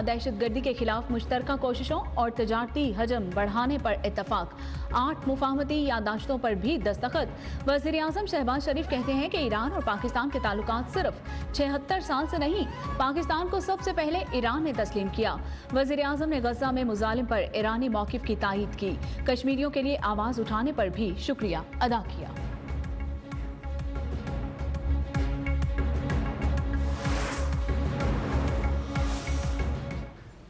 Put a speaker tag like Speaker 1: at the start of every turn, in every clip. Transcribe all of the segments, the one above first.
Speaker 1: दहशतगर्दी के खिलाफ मुश्तरका कोशिशों और तजारती हजम बढ़ाने पर इत्तफाक। 8 मुफाहमती यादाश्तों पर भी दस्तखत। वज़ीर आज़म शहबाज शरीफ कहते हैं कि ईरान और पाकिस्तान के ताल्लुकात सिर्फ 76 साल से नहीं, पाकिस्तान को सबसे पहले ईरान ने तस्लीम किया। वज़ीर आज़म ने गज़ा में मुजालिम पर ईरानी मौक़िफ़ की तायीद की। कश्मीरियों के लिए आवाज़ उठाने पर भी शुक्रिया अदा किया।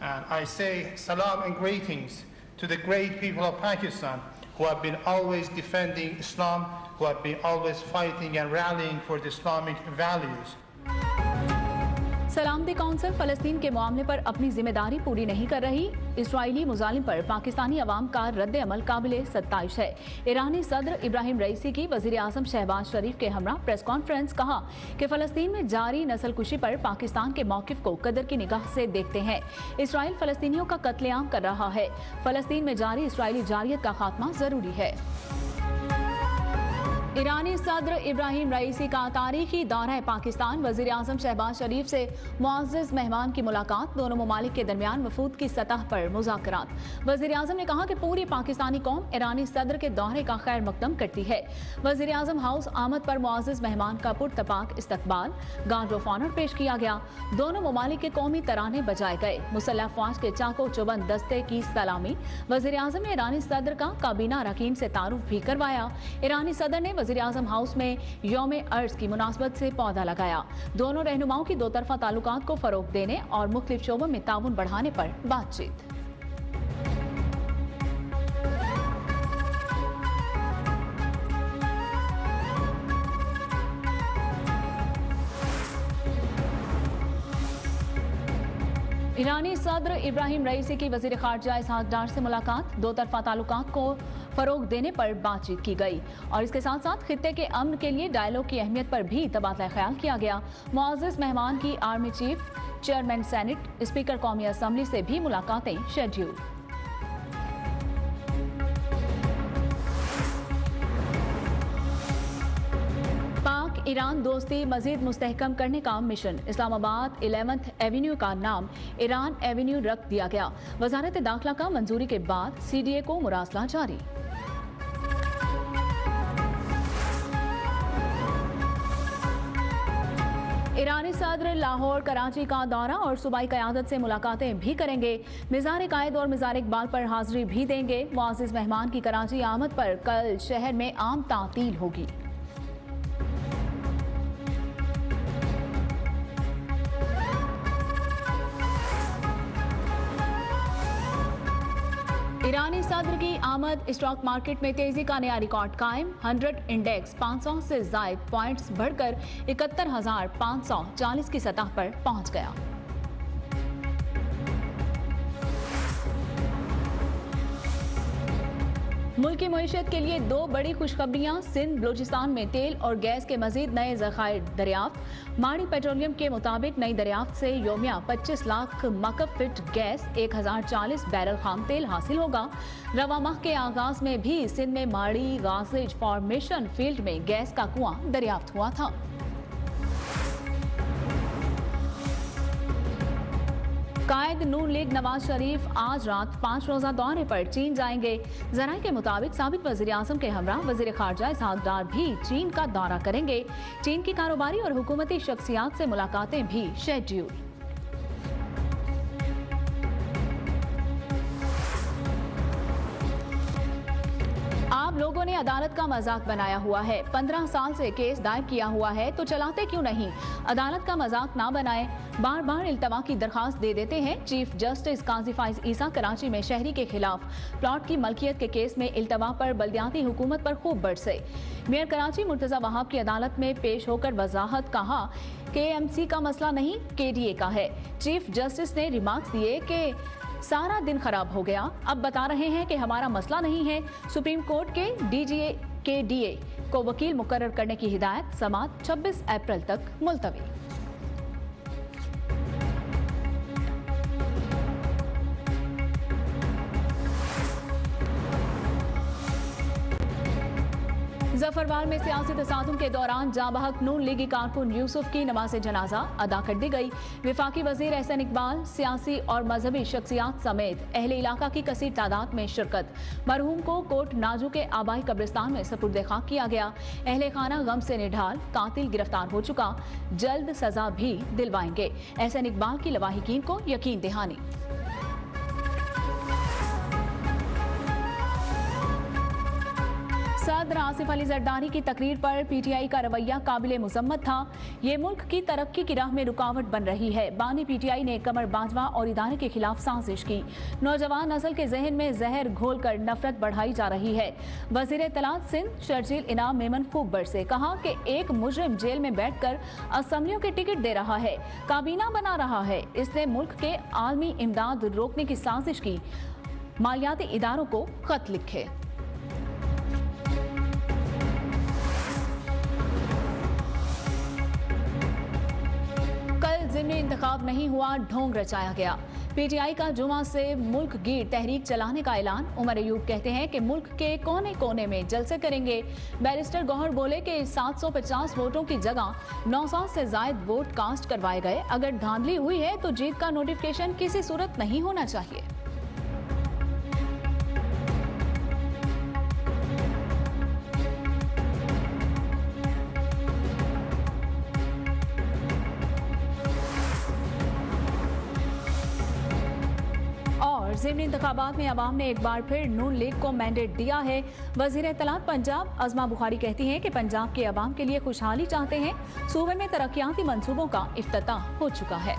Speaker 2: And I say salam and greetings to the great people of Pakistan who have been always defending Islam, who have been always fighting and rallying for the Islamic values.
Speaker 1: सलामती काउंसिल फलस्तीन के मामले पर अपनी जिम्मेदारी पूरी नहीं कर रही। इसराइली मुजालिम पर पाकिस्तानी अवाम का रद्द अमल काबिल सत्ताइश है। ईरानी सदर इब्राहिम रईसी की वज़ीर आज़म शहबाज शरीफ के हमरा प्रेस कॉन्फ्रेंस। कहा कि फलस्तीन में जारी नस्लकुशी पर पाकिस्तान के मौक़िफ़ को कदर की निगाह से देखते हैं। इसराइल फलस्तीनियों का कत्लेआम कर रहा है। फलस्तीन में जारी इसराइली जारियत का खात्मा जरूरी है। ईरानी सदर इब्राहिम रईसी का तारीखी दौरा पाकिस्तान। वज़ीर आज़म शहबाज शरीफ से मुअज़्ज़ज़ मेहमान की मुलाकात। दोनों ममालिक के दरमियान वफूद की सतह पर मुज़ाकरात। वज़ीर आज़म ने कहा कि पूरी पाकिस्तानी कौम ईरानी सदर के दौरे का खैर मकदम करती है। वज़ीर आज़म हाउस आमद पर मुअज़्ज़ज़ मेहमान का पुरतपाक इस्तकबाल, गार्ड ऑफ ऑनर पेश किया गया। दोनों ममालिक के कौमी तराने बजाए गए। मुसल्लह फ़ौज के चाको चौबंद दस्ते की सलामी। वज़ीर आज़म ने ईरानी सदर का काबीना अरकान से तारुफ भी करवाया। ईरानी सदर ने वज़ीर आज़म हाउस में यौम अर्ज की मुनासबत से पौधा लगाया। दोनों रहनुमाओं की दो तरफा ताल्लुकात को फरोग देने और मुख्तलिफ शोबों में ताउन बढ़ाने पर बातचीत। ईरानी सदर इब्राहिम रईसी की वज़ीर ख़ारजा इसहाक डार से मुलाकात। दो तरफा ताल्लुकात को फ़रोग देने पर बातचीत की गई और इसके साथ साथ खित्ते के अमन के लिए डायलॉग की अहमियत पर भी तबादला ख्याल किया गया। मुअज़्ज़ज़ मेहमान की army chief, chairman senate, speaker कौमी असम्बली से भी मुलाकातें शेड्यूल। ईरान दोस्ती मजीद मुस्तहकम करने का मिशन। इस्लामाबाद 11th एवेन्यू का नाम ईरान एवेन्यू रख दिया गया। वजारत दाखिला का मंजूरी के बाद CDA को मुरासला जारी। ईरानी सदर लाहौर कराची का दौरा और सूबाई क़यादत से मुलाकातें भी करेंगे। मिज़ार कायद और मिज़ार इकबाल पर हाजिरी भी देंगे। मुअज़्ज़ज़ मेहमान की कराची आमद पर कल शहर में आम तातील होगी। ईरानी सदर की आमद। स्टॉक मार्केट में तेजी का नया रिकॉर्ड कायम। 100 इंडेक्स 500 से जायद पॉइंट्स बढ़कर 71,540 की सतह पर पहुंच गया। मुल्क की मईशत के लिए दो बड़ी खुशखबरियां। सिंध बलूचिस्तान में तेल और गैस के मजीद नए ज़खायर दरियाफ्त। माड़ी पेट्रोलियम के मुताबिक नई दरियाफ्त से योमिया 25 लाख मकब फिट गैस, 1040 बैरल खाम तेल हासिल होगा। रवा माह के आगाज में भी सिंध में माड़ी गाजिज फॉर्मेशन फील्ड में गैस का कुआं दरियाफ्त हुआ था। कायद नून लीग नवाज शरीफ आज रात 5 रोजा दौरे पर चीन जाएंगे। जराये के मुताबिक साबिक वज़ीर आज़म के हमरा वज़ीर ख़ारजा इसहाक डार भी चीन का दौरा करेंगे। चीन की कारोबारी और हुकूमती शख्सियात से मुलाकातें भी शेड्यूल। आप लोगों ने अदालत का मजाक बनाया हुआ है। 15 साल से केस दायर किया हुआ है तो चलाते क्यों नहीं? अदालत का मजाक ना बनाएं। बार बार इल्तवा की दरखास्त दे देते हैं। चीफ जस्टिस काजी फाइज ईसा कराची में शहरी के खिलाफ प्लॉट की मलकियत के केस में इल्तवा पर बल्दियाती हुकूमत पर खूब बरसे। मेयर कराची मुर्तजा वहाब की अदालत में पेश होकर वजाहत। कहा KMC का मसला नहीं, KDA का है। चीफ जस्टिस ने रिमार्क्स दिए कि सारा दिन खराब हो गया, अब बता रहे हैं कि हमारा मसला नहीं है। सुप्रीम कोर्ट के DGA KDA को वकील मुकर्रर करने की हिदायत। समाअत 26 अप्रैल तक मुलतवी। जफरवाल में सियासी तसादुम के दौरान जाबहक नून लीगी कारकुन यूसुफ की नमाज जनाजा अदा कर दी गई। विफाकी वजीर एहसन इकबाल, सियासी और मजहबी शख्सियात समेत अहले इलाका की कसीर तादाद में शिरकत। मरहूम को कोट नाजू के आबाई कब्रिस्तान में सपुर्द खाक किया गया। अहले खाना गम से निढाल, कातिल गिरफ्तार हो चुका, जल्द सजा भी दिलवाएंगे। एहसन इकबाल की लवाहिकीन को यकीन दहानी। सदर आसिफ अली जरदारी की तकरीर पर पीटीआई का रवैया काबिल मुजम्मत था। ये मुल्क की तरक्की की राह में रुकावट बन रही है। बानी पीटीआई ने कमर बाजवा और इदारे के खिलाफ साजिश की। नौजवान नस्ल के जहन में जहर घोलकर नफरत बढ़ाई जा रही है। वजीर इत्तलात सिंध शर्जील इनाम मेमन खूबबर से कहा कि एक मुजरिम जेल में बैठकर असम्बलियों के टिकट दे रहा है, काबीना बना रहा है। इसने मुल्क के आलमी इमदाद रोकने की साजिश की। मालियाती इदारों को खत लिखे। ज़िमनी इंतखाब नहीं हुआ, ढोंग रचाया गया। पीटीआई का जुमा से मुल्क गिर तहरीक चलाने का ऐलान। उमर अयूब कहते हैं कि मुल्क के कोने कोने में जलसे करेंगे। बैरिस्टर गौहर बोले कि 750 वोटों की जगह 900 से ज्यादा वोट कास्ट करवाए गए। अगर धांधली हुई है तो जीत का नोटिफिकेशन किसी सूरत नहीं होना चाहिए। ज़िमनी इंतखाबात में अवाम ने एक बार फिर नून लीग को मैंडेट दिया है। वज़ीर इत्तलात पंजाब अज़मा बुखारी कहती हैं कि पंजाब के अवाम के लिए खुशहाली चाहते हैं। सूबे में तरक्याती मंसूबों का इफ्तिताह हो चुका है।